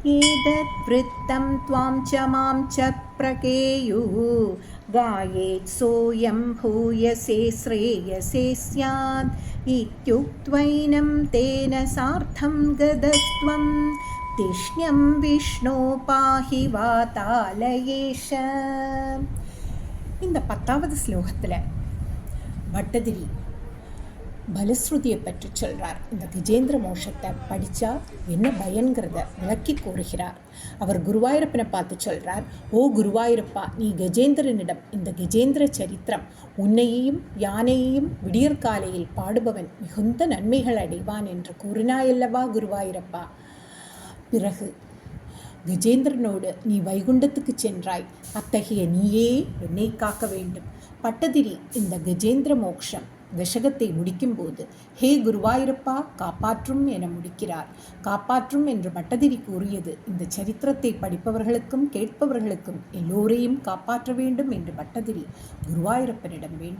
एतत् वृत्तं त्वां च मां च प्रकेयुः गायेत् सोऽयं भूयसे श्रेयसे स्यात् इत्युक्त्वैनं तेन सार्धं गतस्त्वं तिष्ण्यं विष्णो पाहि वातालयेश. இந்த 10வது ஸ்லோகத்தில் பட்டதிரி பலஸ்ருதியை பற்றி சொல்கிறார். இந்த கஜேந்திர மோஷத்தை படித்தா என்ன பயன்கிறத விளக்கி கூறுகிறார். அவர் குருவாயூரப்பனை பார்த்து சொல்கிறார், ஓ குருவாயூரப்பா, நீ கஜேந்திரனிடம் இந்த கஜேந்திர சரித்திரம், உன்னையையும் யானையையும் விடியற்காலையில் பாடுபவன் மிகுந்த நன்மைகள் அடைவான் என்று கூறினாயல்லவா குருவாயூரப்பா. பிறகு கஜேந்திரனோடு நீ வைகுண்டத்துக்கு சென்றாய். அத்தகைய நீயே என்னை காக்க வேண்டும். பட்டதிரி இந்த கஜேந்திர மோக்ஷம் தசகத்தை முடிக்கும்போது ஹே குருவாயூரப்பா காப்பாற்றும் என முடிக்கிறார். காப்பாற்றும் என்று பட்டதிரி கூறியது இந்த சரித்திரத்தை படிப்பவர்களுக்கும் கேட்பவர்களுக்கும் எல்லோரையும் காப்பாற்ற வேண்டும் என்று பட்டதிரி குருவாயூரப்பனிடம் வேண்டும்.